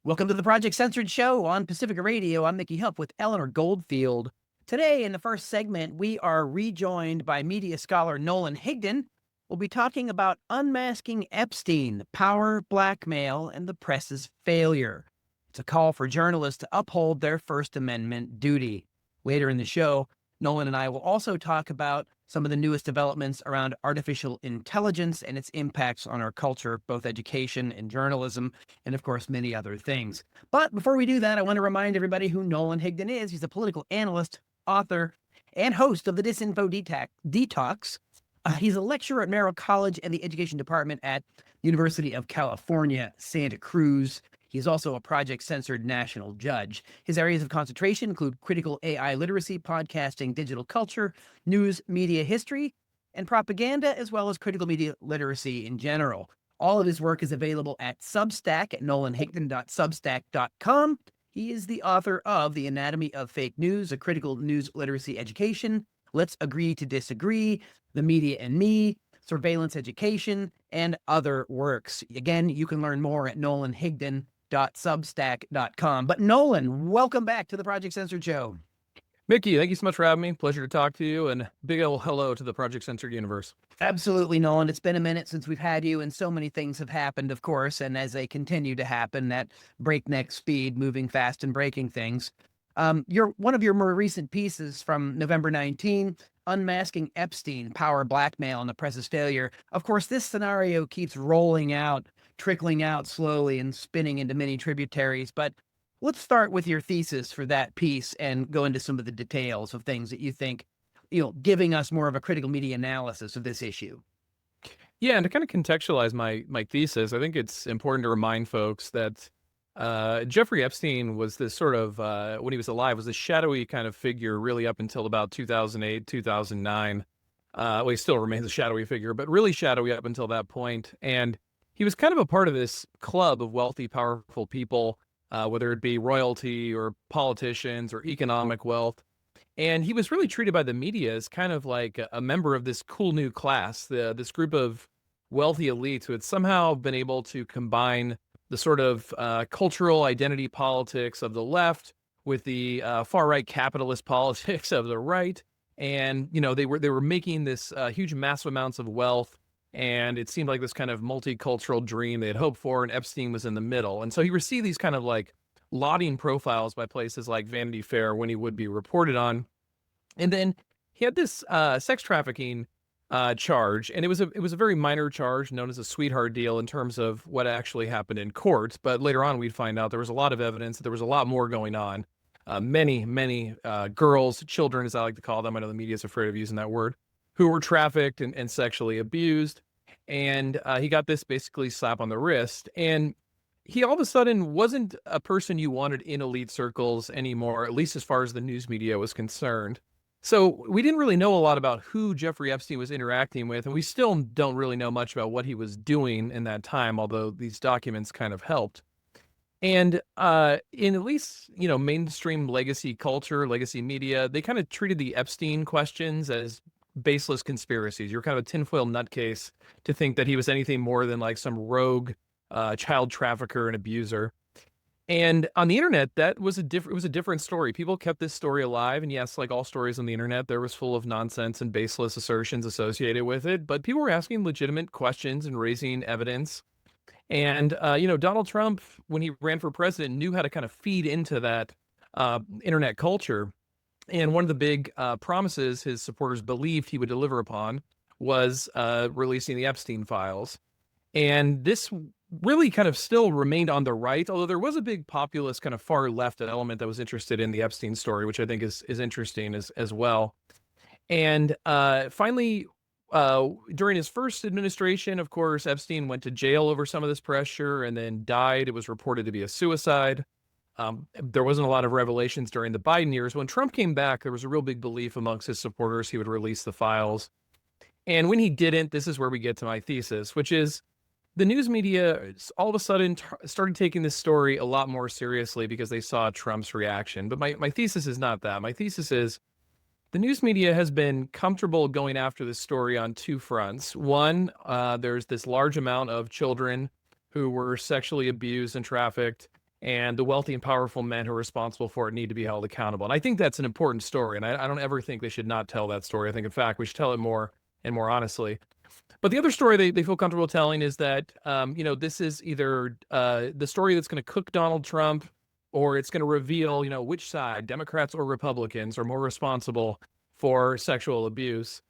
Welcome to the Project Censored Show on Pacifica Radio. I'm Mickey Huff with Eleanor Goldfield. Today, in the first segment, we are rejoined by media scholar Nolan Higdon. We'll be talking about Unmasking Epstein, power, blackmail, and the press's failure. It's a call for journalists to uphold their First Amendment duty. Later in the show, Nolan and I will also talk about some of the newest developments around artificial intelligence and its impacts on our culture, both education and journalism, and of course, many other things. But before we do that, I want to remind everybody who Nolan Higdon is. He's a political analyst, author, and host of the Disinfo Detox. He's a lecturer at Merrill College and the Education Department at University of California, Santa Cruz. He's also a Project Censored national judge. His areas of concentration include critical AI literacy, podcasting, digital culture, news, media history, and propaganda, as well as critical media literacy in general. All of his work is available at Substack at nolanhigdon.substack.com. He is the author of The Anatomy of Fake News, a critical news literacy education, Let's Agree to Disagree, The Media and Me, Surveillance Education, and other works. Again, you can learn more at nolanhigdon.substack.com. But Nolan, welcome back to the Project Censored Show. Mickey, thank you so much for having me. Pleasure to talk to you, and big ol' hello to the Project Censored universe. Absolutely, Nolan. It's been a minute since we've had you, and so many things have happened, of course, and as they continue to happen at breakneck speed, moving fast and breaking things. One of your more recent pieces from November 19, Unmasking Epstein, Power, Blackmail, and the Press's Failure. Of course, this scenario keeps rolling out, trickling out slowly and spinning into many tributaries. But let's start with your thesis for that piece and go into some of the details of things that you think, giving us more of a critical media analysis of this issue. Yeah, and to kind of contextualize my thesis, I think it's important to remind folks that Jeffrey Epstein was this sort of, when he was alive, was this shadowy kind of figure really up until about 2008, 2009. Well, he still remains a shadowy figure, but really shadowy up until that point. And he was kind of a part of this club of wealthy, powerful people, whether it be royalty or politicians or economic wealth. And he was really treated by the media as kind of like a member of this cool new class, this group of wealthy elites who had somehow been able to combine the sort of cultural identity politics of the left with the far-right capitalist politics of the right. And, they were making this huge massive amounts of wealth. And it seemed like this kind of multicultural dream they had hoped for, and Epstein was in the middle. And so he received these kind of like lauding profiles by places like Vanity Fair when he would be reported on. And then he had this sex trafficking charge, and it was a very minor charge known as a sweetheart deal in terms of what actually happened in court. But later on, we'd find out there was a lot of evidence that there was a lot more going on. Many girls, children, as I like to call them, I know the media is afraid of using that word, who were trafficked and sexually abused. And he got this basically slap on the wrist. And he all of a sudden wasn't a person you wanted in elite circles anymore, at least as far as the news media was concerned. So we didn't really know a lot about who Jeffrey Epstein was interacting with, and we still don't really know much about what he was doing in that time, although these documents kind of helped. And in at least, mainstream legacy culture, legacy media, they kind of treated the Epstein questions as baseless conspiracies. You're kind of a tinfoil nutcase to think that he was anything more than like some rogue child trafficker and abuser. And on the internet, it was a different story. People kept this story alive. And yes, like all stories on the internet, there was full of nonsense and baseless assertions associated with it. But people were asking legitimate questions and raising evidence. And, Donald Trump, when he ran for president, knew how to kind of feed into that internet culture. And one of the big promises his supporters believed he would deliver upon was releasing the Epstein files. And this really kind of still remained on the right, although there was a big populist kind of far left element that was interested in the Epstein story, which I think is interesting as well. And finally, during his first administration, of course, Epstein went to jail over some of this pressure and then died. It was reported to be a suicide. There wasn't a lot of revelations during the Biden years. When Trump came back, there was a real big belief amongst his supporters he would release the files. And when he didn't, this is where we get to my thesis, which is the news media all of a sudden started taking this story a lot more seriously because they saw Trump's reaction. But my thesis is not that. My thesis is the news media has been comfortable going after this story on two fronts. One, there's this large amount of children who were sexually abused and trafficked, and the wealthy and powerful men who are responsible for it need to be held accountable. And I think that's an important story. And I don't ever think they should not tell that story. I think, in fact, we should tell it more and more honestly. But the other story they feel comfortable telling is that, this is either the story that's going to cook Donald Trump, or it's going to reveal, which side, Democrats or Republicans, are more responsible for sexual abuse.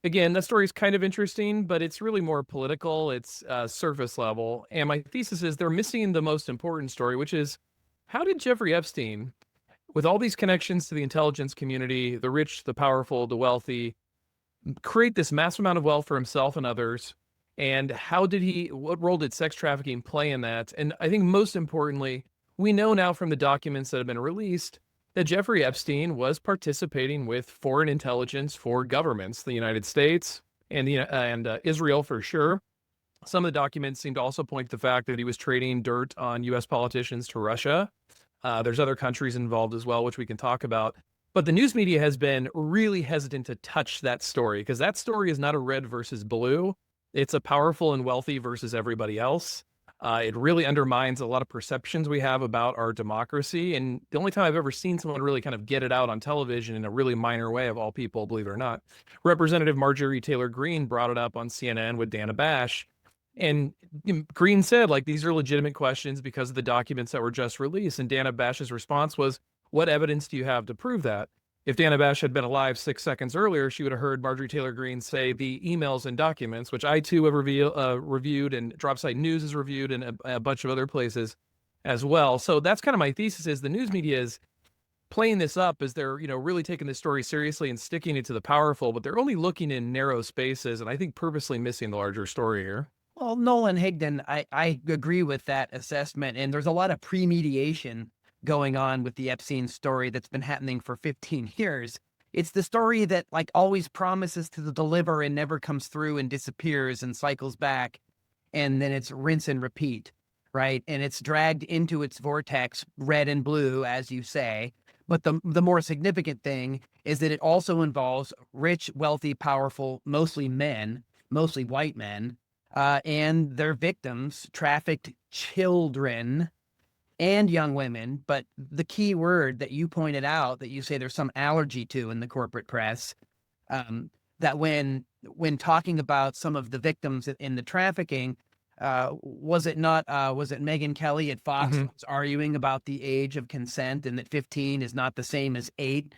Again, that story is kind of interesting, but it's really more political. It's surface level. And my thesis is they're missing the most important story, which is, how did Jeffrey Epstein, with all these connections to the intelligence community, the rich, the powerful, the wealthy, create this massive amount of wealth for himself and others? And what role did sex trafficking play in that? And I think most importantly, we know now from the documents that have been released that Jeffrey Epstein was participating with foreign intelligence for governments, the United States and Israel for sure. Some of the documents seem to also point to the fact that he was trading dirt on U.S. politicians to Russia. There's other countries involved as well, which we can talk about. But the news media has been really hesitant to touch that story, because that story is not a red versus blue. It's a powerful and wealthy versus everybody else. It really undermines a lot of perceptions we have about our democracy. And the only time I've ever seen someone really kind of get it out on television in a really minor way, of all people, believe it or not, Representative Marjorie Taylor Greene brought it up on CNN with Dana Bash. And Greene said, like, these are legitimate questions because of the documents that were just released. And Dana Bash's response was, what evidence do you have to prove that? If Dana Bash had been alive 6 seconds earlier, she would have heard Marjorie Taylor Greene say the emails and documents, which I too have reviewed, and Dropsite News has reviewed, and a bunch of other places as well. So that's kind of my thesis: is the news media is playing this up as they're, really taking this story seriously and sticking it to the powerful, but they're only looking in narrow spaces, and I think purposely missing the larger story here. Well, Nolan Higdon, I agree with that assessment. And there's a lot of premediation going on with the Epstein story that's been happening for 15 years. It's the story that, like, always promises to deliver and never comes through and disappears and cycles back. And then it's rinse and repeat, right? And it's dragged into its vortex, red and blue, as you say. But the more significant thing is that it also involves rich, wealthy, powerful, mostly men, mostly white men, and their victims, trafficked children and young women. But the key word that you pointed out, that you say there's some allergy to in the corporate press, that when talking about some of the victims in the trafficking, was it Megyn Kelly at Fox was arguing about the age of consent, and that 15 is not the same as 8,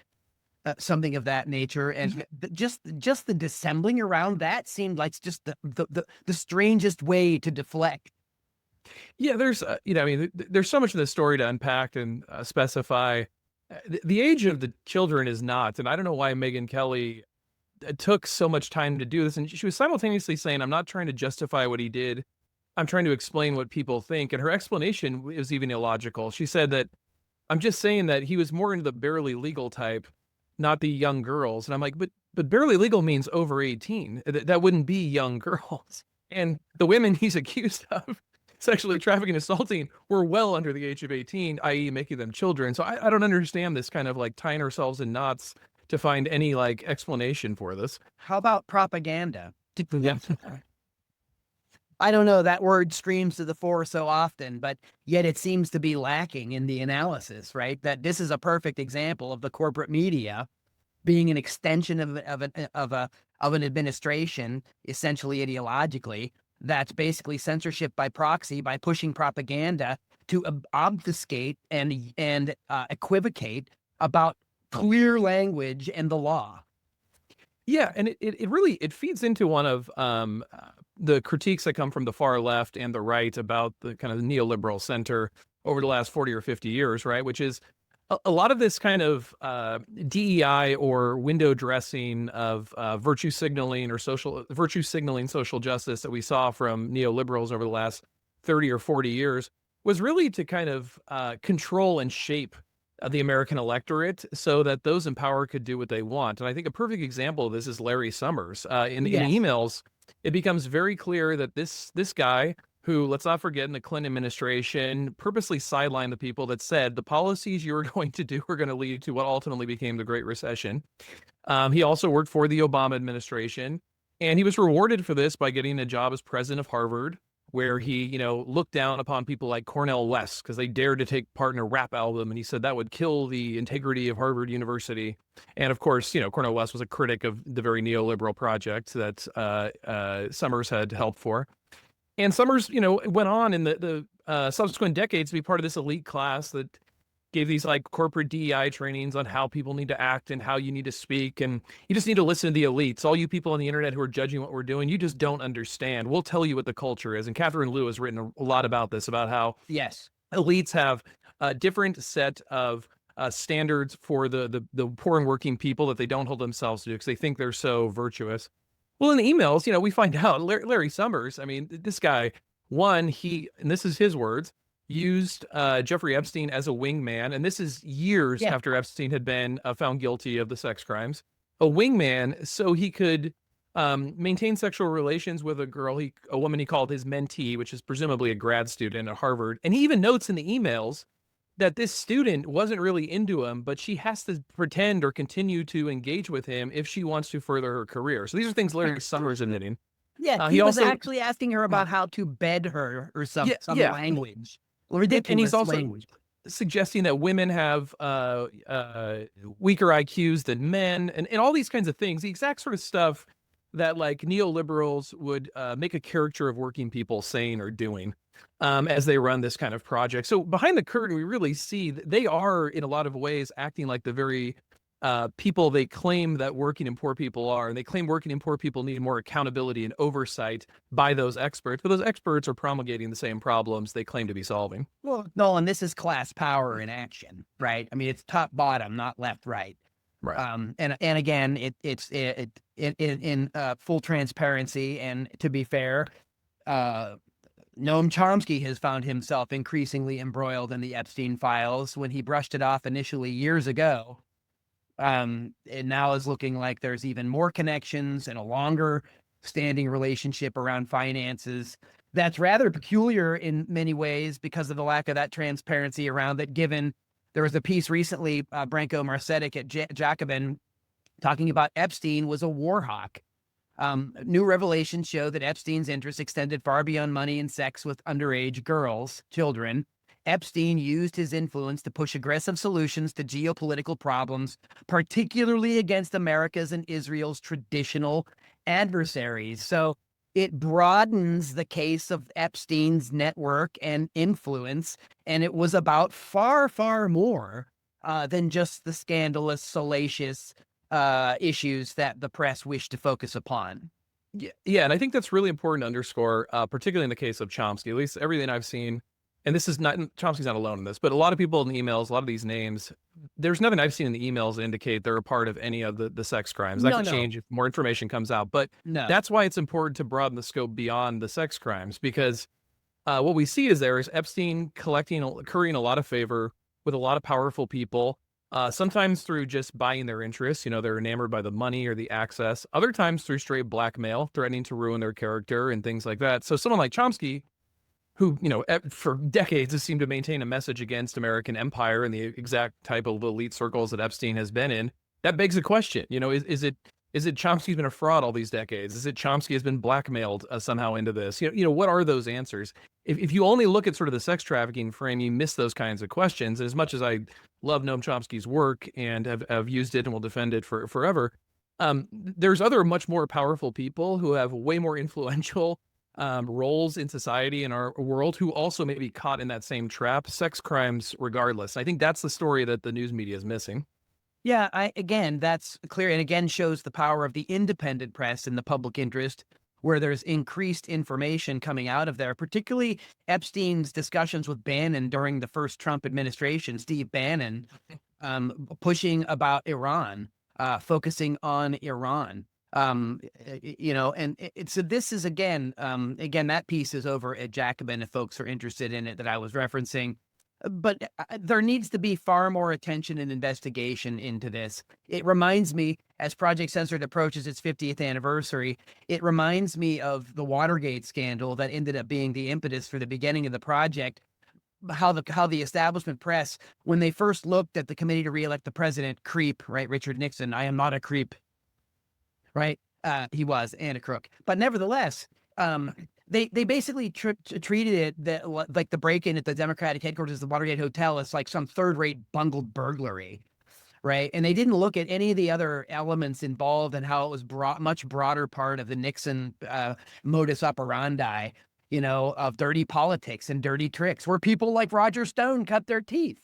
something of that nature. And just the dissembling around that seemed like just the strangest way to deflect. Yeah, there's, there's so much of this story to unpack and specify. The age of the children is not, and I don't know why Megyn Kelly took so much time to do this. And she was simultaneously saying, I'm not trying to justify what he did. I'm trying to explain what people think. And her explanation was even illogical. She said that, I'm just saying that he was more into the barely legal type, not the young girls. And I'm like, but barely legal means over 18. That wouldn't be young girls. And the women he's accused of sexually trafficking, assaulting, were well under the age of 18, i.e. making them children. So I don't understand this kind of like tying ourselves in knots to find any like explanation for this. How about propaganda? Yeah. I don't know, that word streams to the fore so often, but yet it seems to be lacking in the analysis, right? That this is a perfect example of the corporate media being an extension of an administration, essentially ideologically, that's basically censorship by proxy, by pushing propaganda to obfuscate and equivocate about clear language and the law. Yeah, and it really feeds into one of the critiques that come from the far left and the right about the kind of neoliberal center over the last 40 or 50 years, right? Which is a lot of this kind of DEI or window dressing of virtue signaling social justice that we saw from neoliberals over the last 30 or 40 years was really to kind of control and shape the American electorate so that those in power could do what they want. And I think a perfect example of this is Larry Summers. In emails, it becomes very clear that this guy, who, let's not forget, in the Clinton administration, purposely sidelined the people that said the policies you were going to do were going to lead to what ultimately became the Great Recession. He also worked for the Obama administration, and he was rewarded for this by getting a job as president of Harvard. where he, looked down upon people like Cornel West because they dared to take part in a rap album. And he said that would kill the integrity of Harvard University. And of course, Cornel West was a critic of the very neoliberal project that Summers had helped for. And Summers, went on in the subsequent decades to be part of this elite class that gave these like corporate DEI trainings on how people need to act and how you need to speak. And you just need to listen to the elites. All you people on the internet who are judging what we're doing, you just don't understand. We'll tell you what the culture is. And Catherine Liu has written a lot about this, about how Yes. elites have a different set of standards for the poor and working people that they don't hold themselves to because they think they're so virtuous. Well, in the emails, we find out Larry Summers, I mean, this guy, and this is his words, used Jeffrey Epstein as a wingman. And this is years after Epstein had been found guilty of the sex crimes. A wingman so he could maintain sexual relations with a woman he called his mentee, which is presumably a grad student at Harvard. And he even notes in the emails that this student wasn't really into him, but she has to pretend or continue to engage with him if she wants to further her career. So these are things Larry Summers admitting. Yeah, he was actually asking her about how to bed her or some language. Ridiculous and he's also language. suggesting that women have weaker IQs than men and all these kinds of things, the exact sort of stuff that like neoliberals would make a caricature of working people saying or doing as they run this kind of project. So behind the curtain, we really see that they are in a lot of ways acting like the very people they claim that working and poor people are. And they claim working and poor people need more accountability and oversight by those experts. But those experts are promulgating the same problems they claim to be solving. Well, Nolan, this is class power in action, right? I mean, it's top bottom, not left right. Right. And again, it's in full transparency. And to be fair, Noam Chomsky has found himself increasingly embroiled in the Epstein files when he brushed it off initially years ago. It now is looking like there's even more connections and a longer standing relationship around finances. That's rather peculiar in many ways because of the lack of that transparency around it, given there was a piece recently, Branko Marcetic at Jacobin talking about Epstein was a war hawk. New revelations show that Epstein's interests extended far beyond money and sex with underage children. Epstein used his influence to push aggressive solutions to geopolitical problems, particularly against America's and Israel's traditional adversaries. So it broadens the case of Epstein's network and influence, and it was about far, far more than just the scandalous, salacious issues that the press wished to focus upon. Yeah, and I think that's really important to underscore, particularly in the case of Chomsky. At least everything I've seen, and this is not, Chomsky's not alone in this, but a lot of people in the emails, a lot of these names, there's nothing I've seen in the emails that indicate they're a part of any of the sex crimes. That could change if more information comes out. But that's why it's important to broaden the scope beyond the sex crimes, because what we see is Epstein currying a lot of favor with a lot of powerful people, sometimes through just buying their interests. They're enamored by the money or the access. Other times through straight blackmail, threatening to ruin their character and things like that. So someone like Chomsky, who, for decades has seemed to maintain a message against American empire and the exact type of elite circles that Epstein has been in, that begs a question. Is it Chomsky's been a fraud all these decades? Is it Chomsky has been blackmailed somehow into this? What are those answers? If you only look at sort of the sex trafficking frame, you miss those kinds of questions. And as much as I love Noam Chomsky's work and have used it and will defend it forever, there's other much more powerful people who have way more influential roles in society in our world who also may be caught in that same trap, sex crimes regardless. I think that's the story that the news media is missing. Yeah, again, that's clear, and again shows the power of the independent press and the public interest, where there's increased information coming out of there, particularly Epstein's discussions with Bannon during the first Trump administration, Steve Bannon, pushing about Iran, focusing on Iran. And so this is again, that piece is over at Jacobin if folks are interested in it that I was referencing. But there needs to be far more attention and investigation into this. It reminds me, as Project Censored approaches its 50th anniversary, it reminds me of the Watergate scandal that ended up being the impetus for the beginning of the project. How the establishment press, when they first looked at the committee to reelect the president, creep, right? Richard Nixon, I am not a creep, right? He was, and a crook. But nevertheless, they basically treated it that like the break-in at the Democratic headquarters of the Watergate Hotel as like some third-rate bungled burglary, right? And they didn't look at any of the other elements involved and how it was much broader part of the Nixon modus operandi, of dirty politics and dirty tricks, where people like Roger Stone cut their teeth,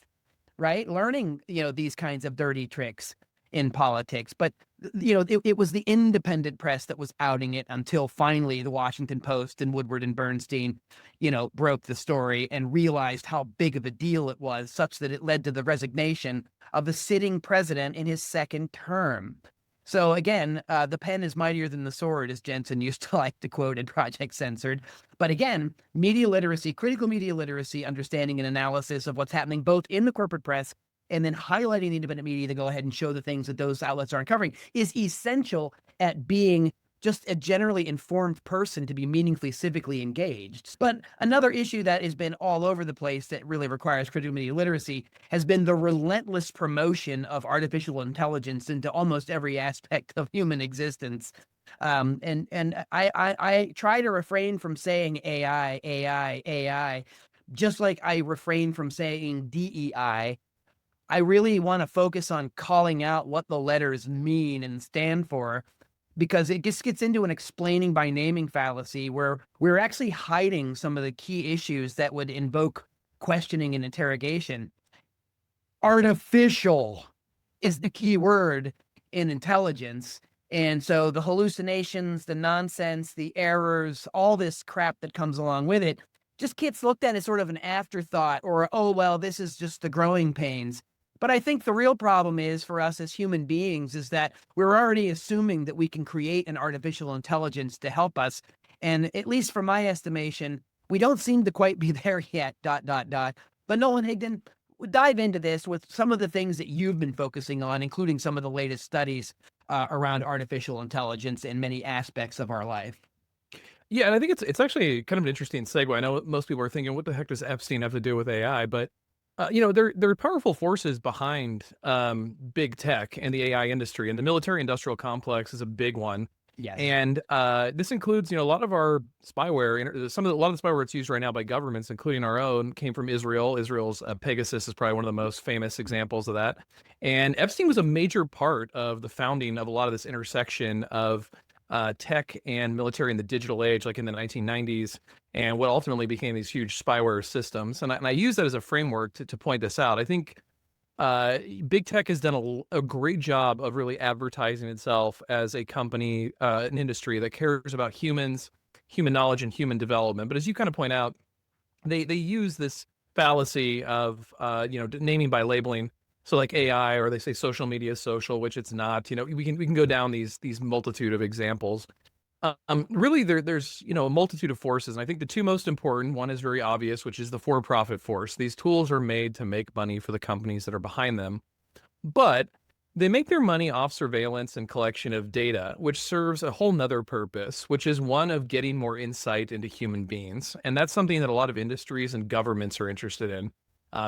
right? Learning, these kinds of dirty tricks in politics. But, it was the independent press that was outing it until finally the Washington Post and Woodward and Bernstein, broke the story and realized how big of a deal it was, such that it led to the resignation of the sitting president in his second term. So again, the pen is mightier than the sword, as Jensen used to like to quote in Project Censored. But again, media literacy, critical media literacy, understanding and analysis of what's happening both in the corporate press and then highlighting the independent media to go ahead and show the things that those outlets are uncovering is essential at being just a generally informed person to be meaningfully civically engaged. But another issue that has been all over the place that really requires critical media literacy has been the relentless promotion of artificial intelligence into almost every aspect of human existence. I try to refrain from saying AI, just like I refrain from saying DEI. I really want to focus on calling out what the letters mean and stand for, because it just gets into an explaining by naming fallacy where we're actually hiding some of the key issues that would invoke questioning and interrogation. Artificial is the key word in intelligence. And so the hallucinations, the nonsense, the errors, all this crap that comes along with it just gets looked at as sort of an afterthought, or, oh, well, this is just the growing pains. But I think the real problem is for us as human beings is that we're already assuming that we can create an artificial intelligence to help us. And at least from my estimation, we don't seem to quite be there yet, ... But Nolan Higdon, dive into this with some of the things that you've been focusing on, including some of the latest studies around artificial intelligence in many aspects of our life. Yeah, and I think it's actually kind of an interesting segue. I know most people are thinking, what the heck does Epstein have to do with AI? But there are powerful forces behind big tech and the AI industry, and the military-industrial complex is a big one. Yes. And this includes, a lot of our spyware. A lot of the spyware that's used right now by governments, including our own, came from Israel. Israel's Pegasus is probably one of the most famous examples of that. And Epstein was a major part of the founding of a lot of this intersection of tech and military in the digital age, like in the 1990s, and what ultimately became these huge spyware systems. And I use that as a framework to point this out. I think big tech has done a great job of really advertising itself as a company, an industry that cares about humans, human knowledge, and human development. But as you kind of point out, they use this fallacy of naming by labeling. So like AI, or they say social media is social, which it's not. We can go down these multitude of examples. Really, there's a multitude of forces, and I think the two most important, one is very obvious, which is the for-profit force. These tools are made to make money for the companies that are behind them, but they make their money off surveillance and collection of data, which serves a whole nother purpose, which is one of getting more insight into human beings, and that's something that a lot of industries and governments are interested in.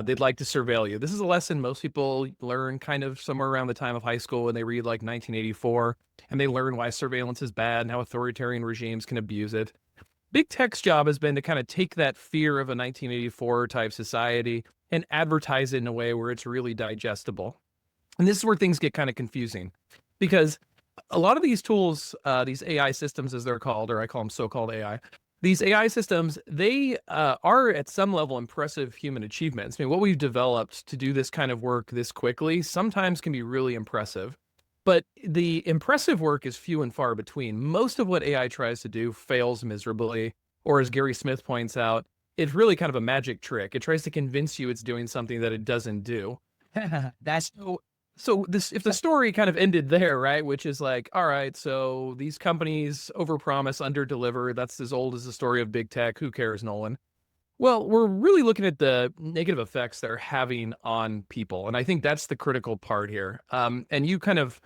They'd like to surveil you. This is a lesson most people learn kind of somewhere around the time of high school when they read like 1984, and they learn why surveillance is bad and how authoritarian regimes can abuse it. Big tech's job has been to kind of take that fear of a 1984 type society and advertise it in a way where it's really digestible. And this is where things get kind of confusing, because a lot of these tools, these AI systems, as they're called, or I call them so-called AI, these AI systems, they are at some level impressive human achievements. I mean, what we've developed to do this kind of work this quickly sometimes can be really impressive. But the impressive work is few and far between. Most of what AI tries to do fails miserably, or as Gary Smith points out, it's really kind of a magic trick. It tries to convince you it's doing something that it doesn't do. That's So if the story kind of ended there, right, which is like, all right, so these companies overpromise, underdeliver. That's as old as the story of big tech. Who cares, Nolan? Well, we're really looking at the negative effects they're having on people, and I think that's the critical part here. And you kind of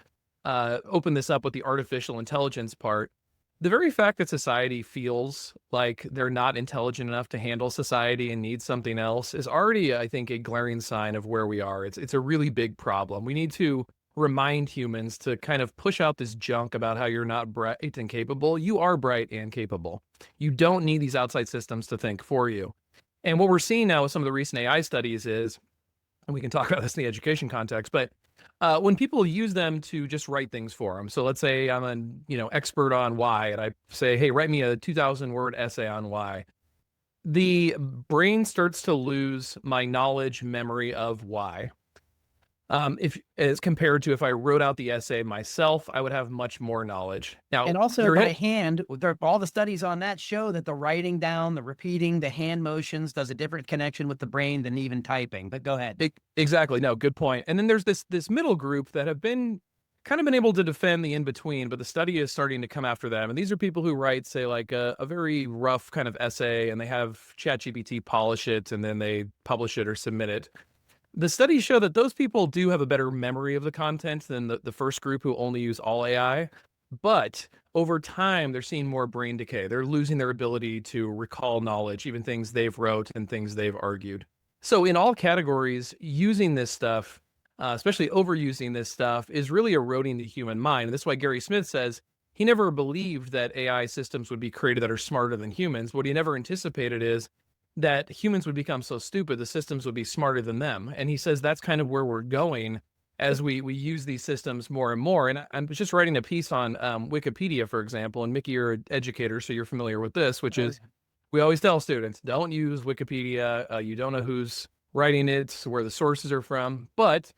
open this up with the artificial intelligence part. The very fact that society feels like they're not intelligent enough to handle society and needs something else is already, I think, a glaring sign of where we are. It's a really big problem. We need to remind humans to kind of push out this junk about how you're not bright and capable. You are bright and capable. You don't need these outside systems to think for you. And what we're seeing now with some of the recent AI studies is, and we can talk about this in the education context, but when people use them to just write things for them. So let's say I'm an expert on Y, and I say, hey, write me a 2,000 word essay on Y. The brain starts to lose my knowledge memory of Y. If as compared to if I wrote out the essay myself, I would have much more knowledge. Now, And also by hand, all the studies on that show that the writing down, the repeating, the hand motions does a different connection with the brain than even typing. But go ahead. Exactly. No, good point. And then there's this middle group that have been able to defend the in between, but the study is starting to come after them. And these are people who write, say, like a very rough kind of essay, and they have ChatGPT polish it, and then they publish it or submit it. The studies show that those people do have a better memory of the content than the first group who only use all AI. But over time, they're seeing more brain decay. They're losing their ability to recall knowledge, even things they've wrote and things they've argued. So in all categories, using this stuff, especially overusing this stuff, is really eroding the human mind. And this is why Gary Smith says he never believed that AI systems would be created that are smarter than humans. What he never anticipated is that humans would become so stupid, the systems would be smarter than them. And he says that's kind of where we're going as we use these systems more and more. And I'm just writing a piece on Wikipedia, for example, and Mickey, you're an educator, so you're familiar with this, which is we always tell students, don't use Wikipedia. You don't know who's writing it, where the sources are from. But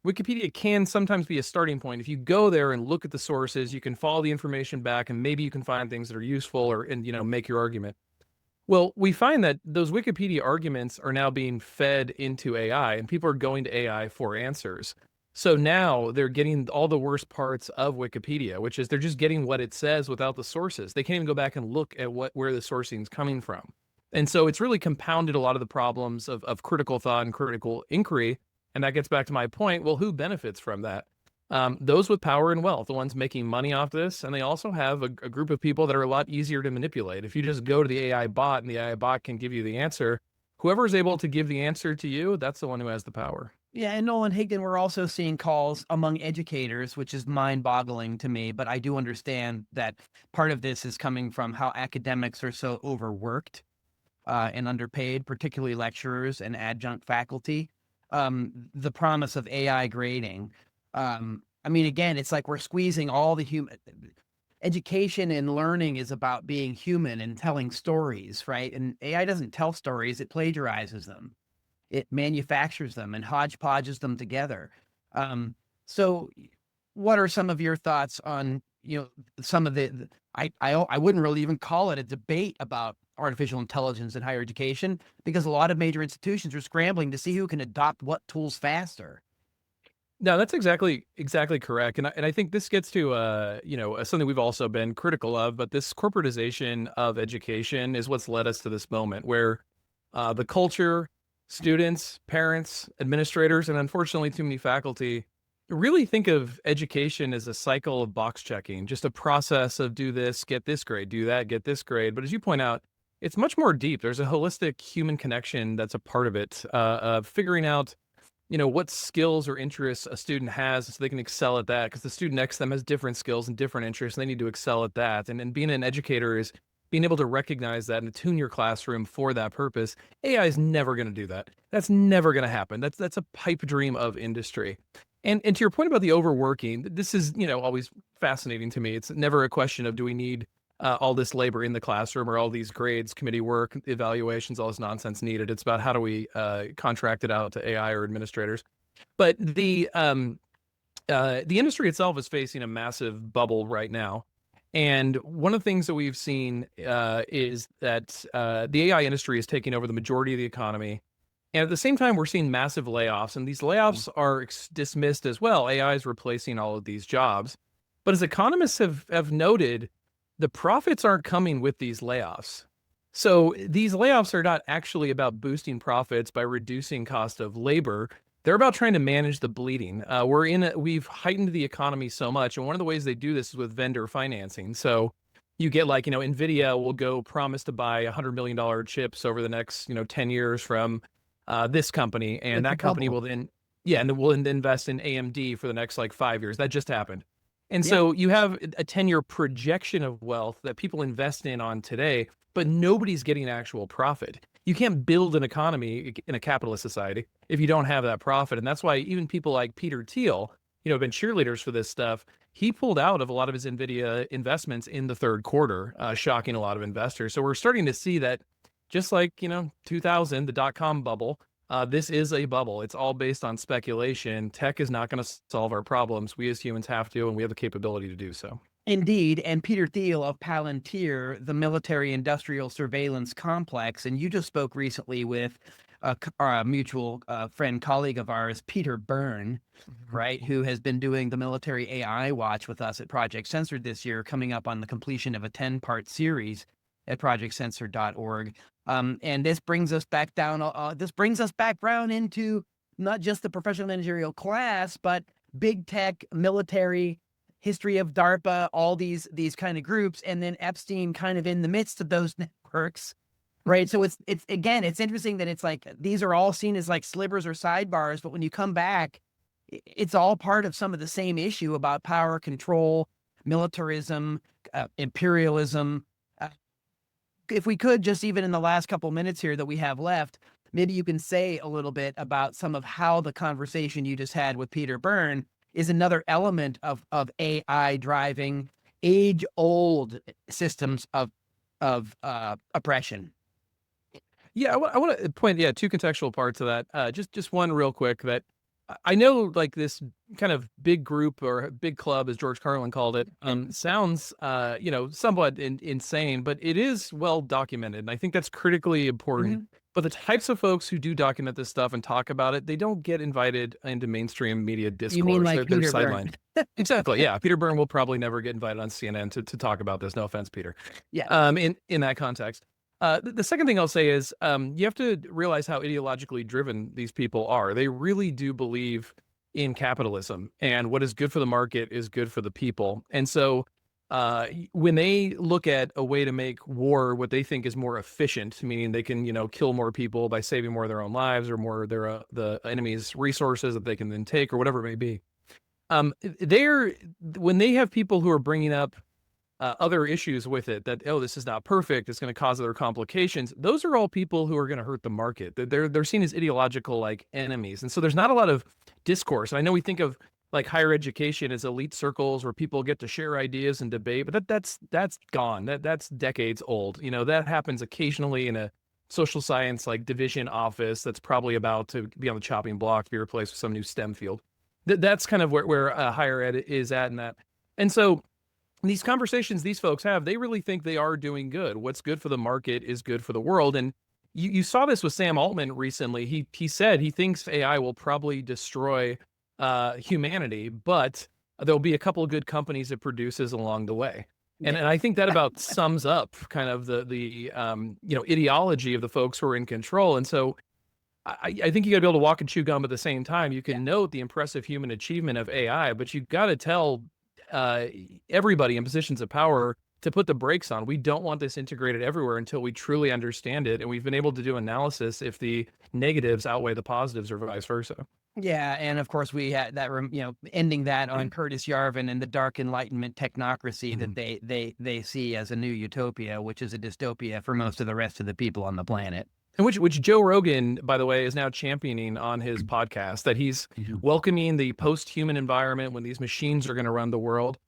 Wikipedia can sometimes be a starting point. If you go there and look at the sources, you can follow the information back, and maybe you can find things that are useful and make your argument. Well, we find that those Wikipedia arguments are now being fed into AI, and people are going to AI for answers. So now they're getting all the worst parts of Wikipedia, which is they're just getting what it says without the sources. They can't even go back and look at where the sourcing is coming from. And so it's really compounded a lot of the problems of critical thought and critical inquiry. And that gets back to my point. Well, who benefits from that? Those with power and wealth, the ones making money off this. And they also have a group of people that are a lot easier to manipulate. If you just go to the AI bot and the AI bot can give you the answer, whoever is able to give the answer to you, that's the one who has the power. Yeah, and Nolan Higdon, we're also seeing calls among educators, which is mind-boggling to me, but I do understand that part of this is coming from how academics are so overworked and underpaid, particularly lecturers and adjunct faculty. The promise of AI grading. I mean, again, it's like we're squeezing all the human education and learning is about being human and telling stories, right? And AI doesn't tell stories, it plagiarizes them. It manufactures them and hodgepodges them together. So what are some of your thoughts on, some of I wouldn't really even call it a debate about artificial intelligence in higher education, because a lot of major institutions are scrambling to see who can adopt what tools faster. No, that's exactly correct. And I think this gets to something we've also been critical of, but this corporatization of education is what's led us to this moment where the culture, students, parents, administrators, and unfortunately too many faculty really think of education as a cycle of box checking, just a process of do this, get this grade, do that, get this grade. But as you point out, it's much more deep. There's a holistic human connection that's a part of it, of figuring out what skills or interests a student has so they can excel at that, because the student next to them has different skills and different interests, and they need to excel at that. And being an educator is being able to recognize that and tune your classroom for that purpose. AI is never going to do that. That's never going to happen. That's a pipe dream of industry. And to your point about the overworking, this is, always fascinating to me. It's never a question of do we need all this labor in the classroom or all these grades, committee work, evaluations, all this nonsense needed. It's about how do we contract it out to AI or administrators. But the industry itself is facing a massive bubble right now. And one of the things that we've seen is that the AI industry is taking over the majority of the economy. And at the same time, we're seeing massive layoffs, and these layoffs are dismissed as well. AI is replacing all of these jobs. But as economists have noted, the profits aren't coming with these layoffs. So these layoffs are not actually about boosting profits by reducing cost of labor. They're about trying to manage the bleeding. We've heightened the economy so much, and one of the ways they do this is with vendor financing. So you get NVIDIA will go promise to buy $100 million chips over the next 10 years from this company, and that company will then Yeah, and then we'll invest in AMD for the next like 5 years. That just happened. And Yeah. so you have a 10-year projection of wealth that people invest in on today, but nobody's getting actual profit. You can't build an economy in a capitalist society if you don't have that profit. And that's why even people like Peter Thiel, have been cheerleaders for this stuff. He pulled out of a lot of his NVIDIA investments in the third quarter, shocking a lot of investors. So we're starting to see that just like, 2000, the dot-com bubble, this is a bubble. It's all based on speculation. Tech is not going to solve our problems. We as humans have to, and we have the capability to do so. Indeed. And Peter Thiel of Palantir, the military industrial surveillance complex. And you just spoke recently with a mutual friend, colleague of ours, Peter Byrne, right, who has been doing the military AI watch with us at Project Censored this year, coming up on the completion of a 10-part series at projectcensored.org. And this brings us back down. This brings us back round into not just the professional managerial class, but big tech, military, history of DARPA, all these kind of groups, and then Epstein kind of in the midst of those networks, right? So it's again, it's interesting that it's like these are all seen as like slivers or sidebars, but when you come back, it's all part of some of the same issue about power, control, militarism, imperialism. If we could, just even in the last couple minutes here that we have left, maybe you can say a little bit about some of how the conversation you just had with Peter Byrne is another element of AI driving age-old systems of oppression. Yeah, I want to point, two contextual parts of that. Just one real quick that I know, like this kind of big group or big club, as George Carlin called it, sounds, somewhat insane, but it is well documented. And I think that's critically important. But the types of folks who do document this stuff and talk about it, they don't get invited into mainstream media discourse. You mean like they're Peter sidelined. Exactly. Yeah. Peter Byrne will probably never get invited on CNN to talk about this. No offense, Peter. Yeah. In that context. The second thing I'll say is you have to realize how ideologically driven these people are. They really do believe in capitalism, and what is good for the market is good for the people. And so when they look at a way to make war what they think is more efficient, meaning they can, kill more people by saving more of their own lives or more of their the enemy's resources that they can then take or whatever it may be, when they have people who are bringing up other issues with it, that, oh, this is not perfect, it's going to cause other complications, those are all people who are going to hurt the market. They're seen as ideological like enemies. And so there's not a lot of discourse. And I know we think of like higher education as elite circles where people get to share ideas and debate, but that's gone. That's decades old. That happens occasionally in a social science like division office that's probably about to be on the chopping block to be replaced with some new STEM field. That's kind of where higher ed is at in that. And so these conversations these folks have, they really think they are doing good. What's good for the market is good for the world. And you saw this with Sam Altman recently. He said he thinks AI will probably destroy humanity, but there'll be a couple of good companies it produces along the way. And I think that about sums up kind of the ideology of the folks who are in control. And so I think you got to be able to walk and chew gum at the same time. You can note the impressive human achievement of AI, but you got to tell everybody in positions of power to put the brakes on. We don't want this integrated everywhere until we truly understand it. And we've been able to do analysis if the negatives outweigh the positives or vice versa. Yeah, and of course we had that, ending that on Curtis Yarvin and the dark Enlightenment technocracy that they see as a new utopia, which is a dystopia for most of the rest of the people on the planet. And which Joe Rogan, by the way, is now championing on his podcast, that he's welcoming the post-human environment when these machines are going to run the world.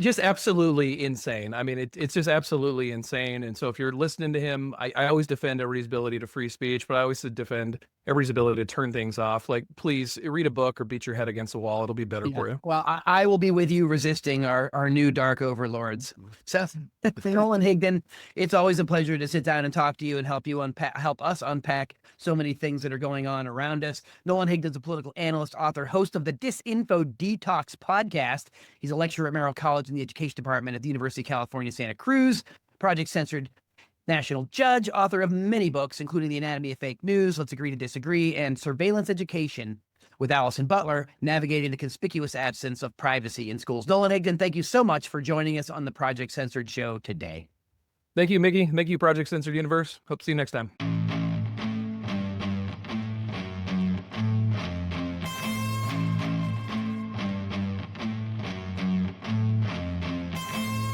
Just absolutely insane. I mean, it's just absolutely insane. And so if you're listening to him, I always defend everybody's ability to free speech, but I always defend everybody's ability to turn things off. Like, please read a book or beat your head against the wall. It'll be better for you. Well, I will be with you resisting our new dark overlords. Seth, Nolan Higdon, it's always a pleasure to sit down and talk to you and help us unpack so many things that are going on around us. Nolan Higdon's a political analyst, author, host of the Disinfo Detox podcast. He's a lecturer at Merrill College in the Education Department at the University of California, Santa Cruz, Project Censored national judge, author of many books, including The Anatomy of Fake News, Let's Agree to Disagree, and Surveillance Education with Allison Butler, Navigating the Conspicuous Absence of Privacy in Schools. Nolan Higdon, thank you so much for joining us on the Project Censored Show today. Thank you, Mickey. Thank you, Project Censored Universe. Hope to see you next time.